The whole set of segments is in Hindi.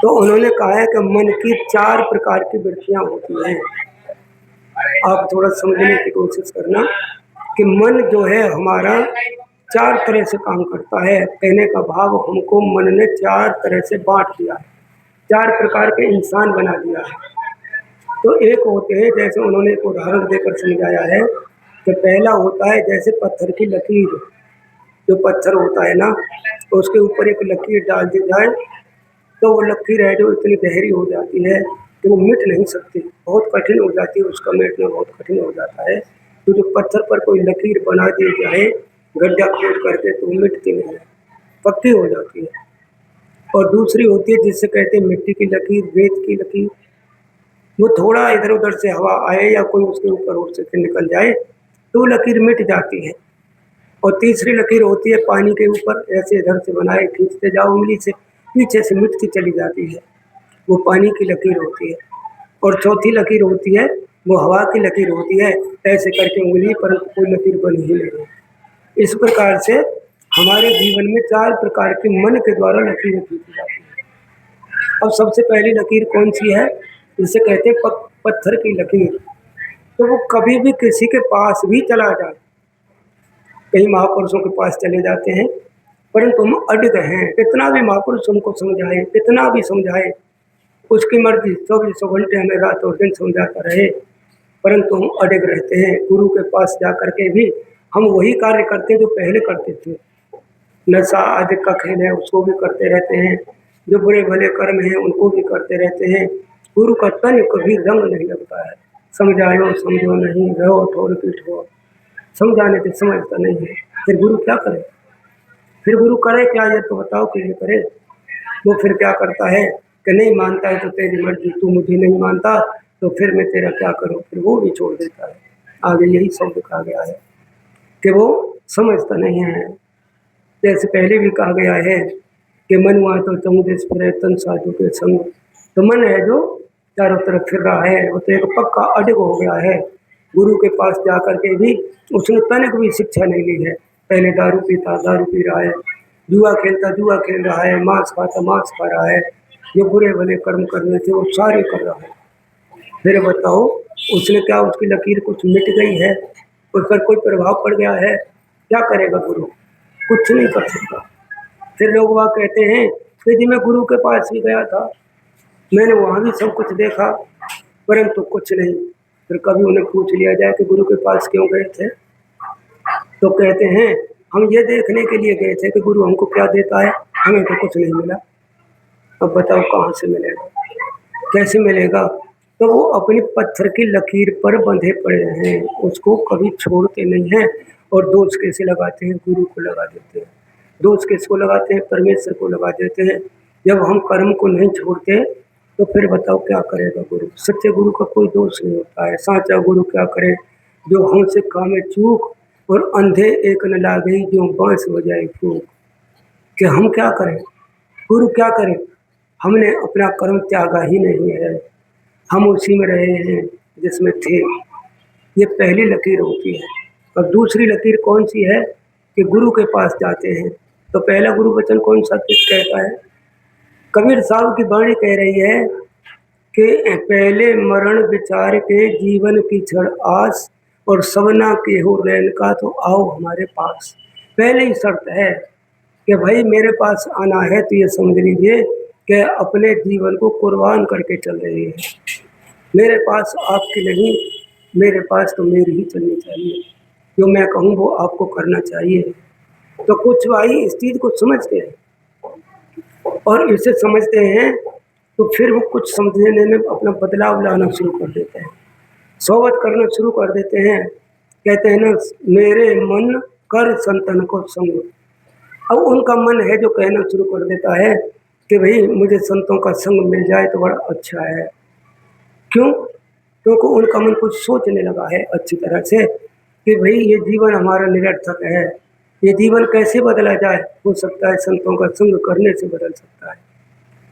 तो उन्होंने कहा है कि मन की 4 प्रकार की वृत्तियाँ होती हैं। आप थोड़ा समझने की कोशिश करना कि मन जो है हमारा 4 तरह से काम करता है। कहने का भाव हमको मन ने 4 तरह से बाँट दिया है, 4 प्रकार के इंसान बना दिया है। तो एक होते हैं, जैसे उन्होंने एक उदाहरण देकर समझाया है कि पहला होता है जैसे पत्थर की लकीर। जो पत्थर होता है ना, तो उसके ऊपर एक लकीर डाल दी जाए तो वो लकीर है जो इतनी गहरी हो जाती है कि वो मिट नहीं सकती, बहुत कठिन हो जाती है, उसका मिटना बहुत कठिन हो जाता है। तो जो पत्थर पर कोई लकीर बना दी जाए गड्ढा खोद करके तो वो मिटती नहीं है, पक्की हो जाती है। और दूसरी होती है जिसे कहते हैं मिट्टी की लकीर, रेत की लकीर। वो थोड़ा इधर-उधर से हवा आए या कोई उसके ऊपर उड़ से निकल जाए तो वो लकीर मिट जाती है। और तीसरी लकीर होती है पानी के ऊपर, ऐसे इधर से बनाए खींचते जाओ उंगली से, पीछे से मिटती चली जाती है, वो पानी की लकीर होती है। और चौथी लकीर होती है वो हवा की लकीर होती है, ऐसे करके उंगली पर कोई लकीर बनी ही नहीं। इस प्रकार से हमारे जीवन में 4 प्रकार की मन के द्वारा लकीरें खींची जाती हैं। अब सबसे पहली लकीर कौन सी है? जिसे कहते हैं पत्थर की लकीर। तो वो कभी भी किसी के पास भी चला जाए, कई महापुरुषों के पास चले जाते हैं, परंतु हम अडिग हैं, कितना भी महापुरुष हमको समझाए, कितना भी समझाए, उसकी मर्जी 24 घंटे हमें रात और दिन समझाता रहे, परंतु हम अडिग रहते हैं। गुरु के पास जा कर के भी हम वही कार्य करते हैं जो पहले करते थे। नशा आदि का खेल है उसको भी करते रहते हैं, जो बुरे भले कर्म हैं उनको भी करते रहते हैं। गुरु का तन कभी रंग नहीं लगता है, समझायो समझो नहीं, रहो ठोर पीट हो, समझाने से समझता नहीं है। फिर गुरु क्या करे? फिर गुरु करे क्या, ये तो बताओ कि ये करे? वो फिर क्या करता है कि नहीं मानता है तो तेरी मर्जी, तू मुझे नहीं मानता तो फिर मैं तेरा क्या करूं? फिर वो भी छोड़ देता है। आगे यही सब लिखा गया है कि वो समझता नहीं है। जैसे पहले भी कहा गया है कि मन हुआ तो चौदेश फिरे तन साधु के संग। तो मन है जो चारों तरफ फिर रहा है, वो तो एक पक्का अडिग हो गया है। गुरु के पास जा कर के भी उसने तनिक भी शिक्षा नहीं ली है। पहले दारू पीता, दारू पी रहा है, जुआ खेलता, जुआ खेल रहा है, मांस खाता, मांस खा रहा है, जो बुरे भले कर्म करने थे वो सारे कर रहा है। फिर बताओ उसने क्या, उसकी लकीर कुछ मिट गई है? उस पर कोई प्रभाव पड़ गया है? क्या करेगा गुरु? कुछ नहीं कर सकता। फिर लोग वह कहते हैं कि जी मैं गुरु के पास भी गया था, मैंने वहाँ भी सब कुछ देखा, परंतु कुछ नहीं। फिर कभी उन्हें पूछ लिया जाए कि गुरु के पास क्यों गए थे, तो कहते हैं हम ये देखने के लिए गए थे कि गुरु हमको क्या देता है, हमें तो कुछ नहीं मिला। अब बताओ कहाँ से मिलेगा, कैसे मिलेगा? तो वो अपनी पत्थर की लकीर पर बंधे पड़े हैं, उसको कभी छोड़ते नहीं हैं। और दोष कैसे लगाते हैं? गुरु को लगा देते हैं। दोष किसको लगाते हैं? परमेश्वर को लगा देते हैं। जब हम कर्म को नहीं छोड़ते तो फिर बताओ क्या करेगा गुरु? सच्चे गुरु का कोई दोष नहीं होता है। साचा गुरु क्या करे? जो हमसे कामे चूक और अंधे एक न लागे, जो बांस बजाए फूक। कि हम क्या करें? गुरु क्या करें? हमने अपना कर्म त्यागा ही नहीं है, हम उसी में रहे हैं जिसमें थे। ये पहली लकीर होती है। और दूसरी लकीर कौन सी है? कि गुरु के पास जाते हैं तो पहला गुरु वचन कौन सा कहता है? कबीर साहब की वाणी कह रही है कि पहले मरण विचार के जीवन की क्षण आस, और सवना के हो रैन का तो आओ हमारे पास। पहले ही शर्त है कि भाई मेरे पास आना है तो ये समझ लीजिए कि अपने जीवन को कुर्बान करके चल रहे हैं। मेरे पास आपकी नहीं, मेरे पास तो मेरी ही चलनी चाहिए, जो मैं कहूँ वो आपको करना चाहिए। तो कुछ भाई इस चीज़ को समझते हैं, और इसे समझते हैं तो फिर वो कुछ समझने में अपना बदलाव लाना शुरू कर देते हैं, सोबत करना शुरू कर देते हैं। कहते हैं ना, मेरे मन कर संतन को संग। अब उनका मन है जो कहना शुरू कर देता है कि भाई मुझे संतों का संग मिल जाए तो बड़ा अच्छा है। क्यों? क्योंकि उनका मन कुछ सोचने लगा है अच्छी तरह से कि भाई ये जीवन हमारा निरर्थक है, ये जीवन कैसे बदला जाए? हो सकता है संतों का संग करने से बदल सकता है।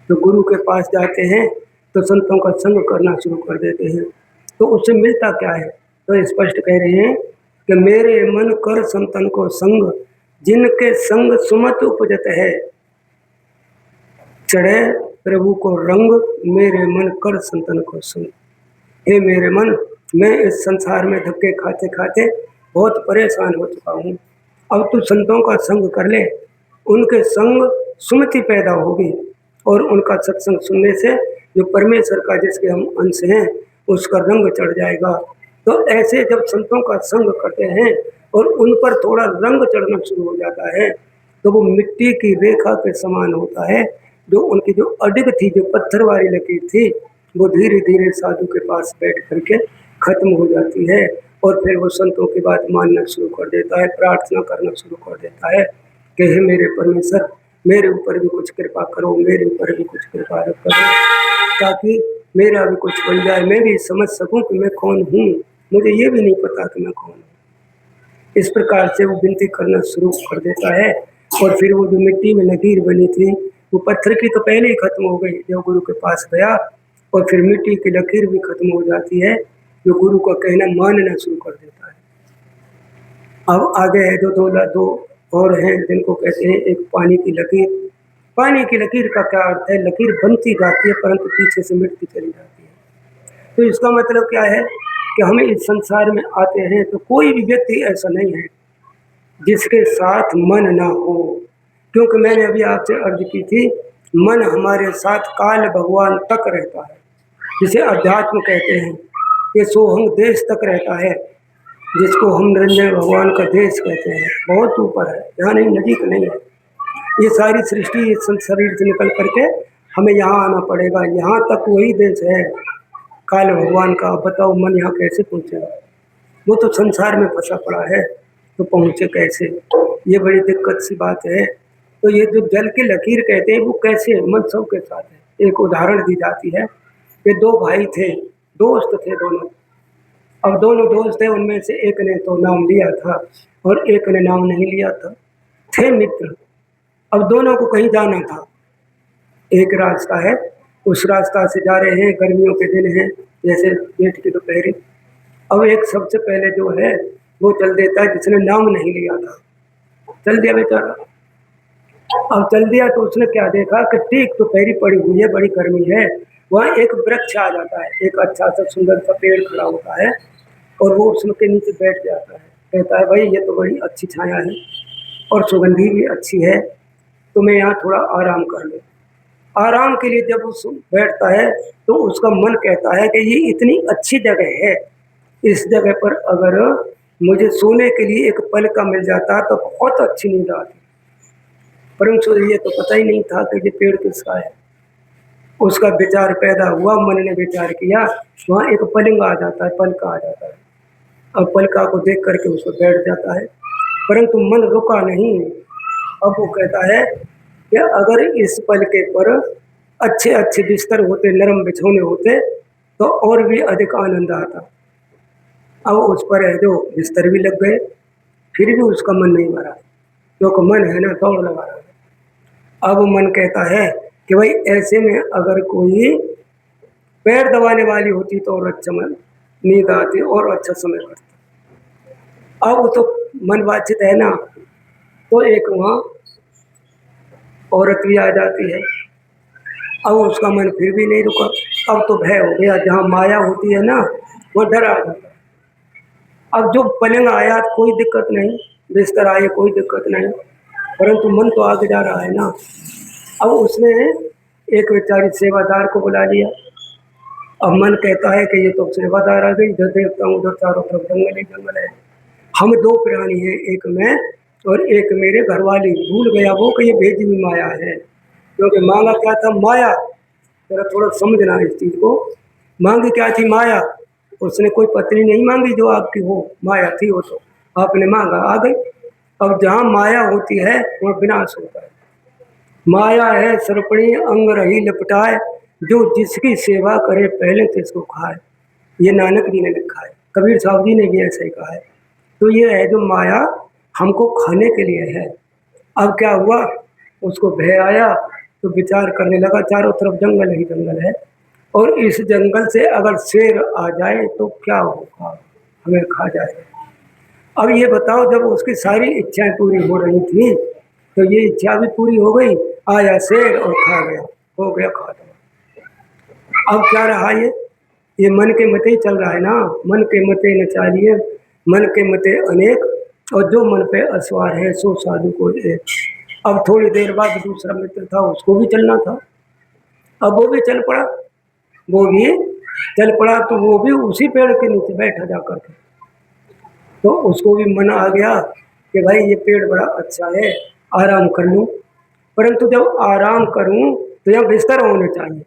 तो गुरु के पास जाते हैं तो संतों का संग करना शुरू कर देते हैं। तो उससे मिलता क्या है? तो स्पष्ट कह रहे हैं कि मेरे मन कर संतन को संग, जिनके संग सुमत उपजत है, चढ़े प्रभु को रंग, मेरे मन कर संतन को संग। हे मेरे मन, मैं इस संसार में धक्के खाते खाते बहुत परेशान हो चुका हूँ। अब तू संतों का संग कर ले, उनके संग सुमति पैदा होगी और उनका सत्संग सुनने से जो परमेश्वर का जिसके हम अंश हैं उसका रंग चढ़ जाएगा। तो ऐसे जब संतों का संग करते हैं और उन पर थोड़ा रंग चढ़ना शुरू हो जाता है तो वो मिट्टी की रेखा के समान होता है। जो उनकी जो अडिग थी, जो पत्थर वाली लकीर थी, वो धीरे धीरे साधु के पास बैठ करके खत्म हो जाती है और फिर वो संतों की बात मानना शुरू कर देता है, प्रार्थना करना शुरू कर देता है कि हे मेरे परमेश्वर, मेरे ऊपर भी कुछ कृपा करो, मेरे ऊपर भी कुछ कृपा करो, ताकि मेरा भी कुछ बन जाए, मैं भी समझ सकूं कि मैं कौन हूँ। मुझे ये भी नहीं पता कि मैं कौन हूँ। इस प्रकार से वो विनती करना शुरू कर देता है और फिर वो जो मिट्टी में लकीर बनी थी वो पत्थर की तो पहले ही खत्म हो गई। जब गुरु के पास गया और फिर मिट्टी की लकीर भी खत्म हो जाती है, जो गुरु का कहना मानना शुरू कर देता है। अब आगे है जो दो और हैं जिनको कहते हैं एक पानी की लकीर। पानी की लकीर का क्या अर्थ है? लकीर बनती जाती है परंतु पीछे से मिटती चली जाती है। तो इसका मतलब क्या है कि हमें इस संसार में आते हैं तो कोई भी व्यक्ति ऐसा नहीं है जिसके साथ मन ना हो, क्योंकि मैंने अभी आपसे अर्ज की थी, मन हमारे साथ काल भगवान तक रहता है, जिसे अध्यात्म कहते हैं। ये सोहंग देश तक रहता है, जिसको हम निरंजन भगवान का देश कहते हैं। बहुत ऊपर है, यहाँ नहीं, नजीक नहीं है। ये सारी सृष्टि इस शरीर से निकल करके हमें यहाँ आना पड़ेगा, यहाँ तक वही देश है काल भगवान का। बताओ मन यहाँ कैसे पहुँचेगा? वो तो संसार में फंसा पड़ा है, तो पहुँचे कैसे? ये बड़ी दिक्कत सी बात है। तो ये जो जल की लकीर कहते हैं वो कैसे मन सबके साथ है। एक उदाहरण दी जाती है कि दो भाई थे, दोस्त थे दोनों। अब दोनों दोस्त थे, उनमें से एक ने तो नाम लिया था और एक ने नाम नहीं लिया था, थे मित्र। अब दोनों को कहीं जाना था, एक रास्ता है, उस रास्ता से जा रहे हैं, गर्मियों के दिन हैं, जैसे जेठ की दोपहरी। अब एक सबसे पहले जो है वो चल देता है जिसने नाम नहीं लिया था, चल दिया बेचारा। अब चल दिया तो उसने क्या देखा कि ठीक दोपहरी पड़ी हुई है, बड़ी गर्मी है, वहाँ एक वृक्ष आ जाता है, एक अच्छा सा सुंदर सा पेड़ खड़ा होता है और वो उसके नीचे बैठ जाता है। कहता है भाई ये तो बड़ी अच्छी छाया है और सुगंधी भी अच्छी है, तो मैं यहाँ थोड़ा आराम कर लूँ। आराम के लिए जब उस बैठता है तो उसका मन कहता है कि ये इतनी अच्छी जगह है, इस जगह पर अगर मुझे सोने के लिए एक पल का मिल जाता तो बहुत अच्छी नींद आती। परंतु ये तो पता ही नहीं था कि ये पेड़ किसका है। उसका विचार पैदा हुआ, मन ने विचार किया, वहाँ एक पलंग आ जाता है, पलका आ जाता है। अब पलका को देख करके उसको बैठ जाता है, परंतु मन रुका नहीं। अब वो कहता है कि अगर इस पलके पर अच्छे अच्छे बिस्तर होते, नरम बिछौने होते तो और भी अधिक आनंद आता। अब उस पर है जो बिस्तर भी लग गए, फिर भी उसका मन नहीं भरा, क्योंकि मन है ना दौड़ लगा रहा है। अब मन कहता है कि भाई ऐसे में अगर कोई पैर दबाने वाली होती तो और अच्छा मन नींद आती और अच्छा समय कटता। अब वो तो मन वांछित है ना, तो एक वहाँ औरत भी आ जाती है। अब उसका मन फिर भी नहीं रुका, अब तो भय हो गया, जहाँ माया होती है ना वो डर आ जाता है। अब जो पलंग आया कोई दिक्कत नहीं, बिस्तर आए कोई दिक्कत नहीं, परंतु मन तो आगे जा रहा है ना। अब उसने एक बेचारी सेवादार को बुला लिया। अब मन कहता है कि ये तो सेवादार आ गई, इधर देखता हूँ उधर चारों तरफ जंगल ही जंगल है, हम दो प्राणी हैं, एक मैं और एक मेरे घरवाली। भूल गया वो कि ये भेजी हुई माया है, क्योंकि मांगा क्या था? माया। जरा थोड़ा समझना इस चीज को। मांगी क्या थी? माया। उसने कोई पत्नी नहीं मांगी जो आपकी हो, माया थी वो, तो आपने मांगा आ गई। अब जहाँ माया होती है वहाँ विनाश होता है। माया है सर्पणी अंग रही लपटाए, जो जिसकी सेवा करे पहले तो इसको खाए। ये नानक जी ने लिखा है, कबीर साहब जी ने भी ऐसा ही कहा है। तो ये है जो माया हमको खाने के लिए है। अब क्या हुआ, उसको भय आया तो विचार करने लगा, चारों तरफ जंगल ही जंगल है और इस जंगल से अगर शेर आ जाए तो क्या होगा, हमें खा जाएगा। अब ये बताओ, जब उसकी सारी इच्छाएं पूरी हो रही थी तो ये इच्छा भी पूरी हो गई, आया शेर और खा गया। हो गया खात्मा। अब क्या रहा ये मन के मते ही चल रहा है ना, मन के मते न चालिए, मन के मते अनेक, और जो मन पे असवार है सो साधु को एक। अब थोड़ी देर बाद दूसरा मित्र था, उसको भी चलना था। अब वो भी चल पड़ा, वो भी चल पड़ा, तो वो भी उसी पेड़ के नीचे बैठा जा करके। तो उसको भी मन आ गया कि भाई ये पेड़ बड़ा अच्छा है, आराम कर लूँ। परंतु जब आराम करूँ तो यहाँ बिस्तर होने चाहिए।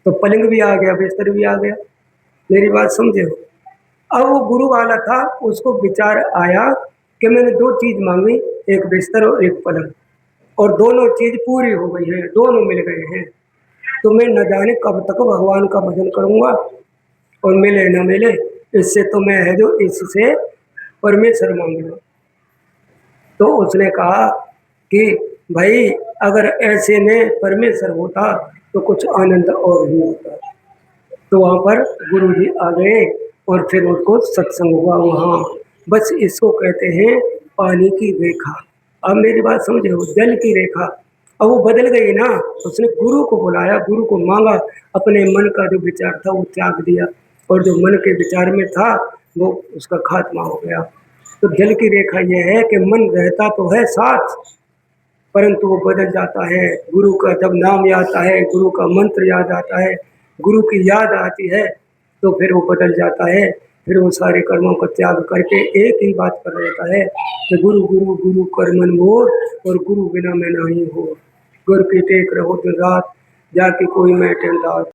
तो पलंग भी आ गया, बिस्तर भी आ गया। मेरी बात समझे हो? अब वो गुरु वाला था, उसको विचार आया कि मैंने दो चीज मांगी, एक बिस्तर और एक पलंग, और दोनों चीज पूरी हो गई है, दोनों मिल गए हैं। तो मैं न जाने कब तक भगवान का भजन करूंगा, और मिले न मिले, इससे तो मैं है जो इससे परमेश्वर मांग लो। तो उसने कहा कि भाई अगर ऐसे में परमेश्वर होता तो कुछ आनंद और ही होता। तो वहाँ पर गुरु जी आ गए और फिर उनको सत्संग हुआ वहाँ। बस इसको कहते हैं पानी की रेखा। अब मेरी बात समझे हो, जल की रेखा। अब वो बदल गई ना, उसने गुरु को बुलाया, गुरु को मांगा, अपने मन का जो विचार था वो त्याग दिया, और जो मन के विचार में था वो उसका खात्मा हो गया। तो जल की रेखा ये है कि मन रहता तो है साथ, परंतु वो बदल जाता है। गुरु का जब नाम याद आता है, गुरु का मंत्र याद आता है, गुरु की याद आती है, तो फिर वो बदल जाता है। फिर वो सारे कर्मों का त्याग करके एक ही बात पर रहता है कि गुरु गुरु गुरु कर मन मोर, और गुरु बिना मैं नहीं हो। गुरु की टेक रहो दिन रात, जाके कोई मैं टेंदार।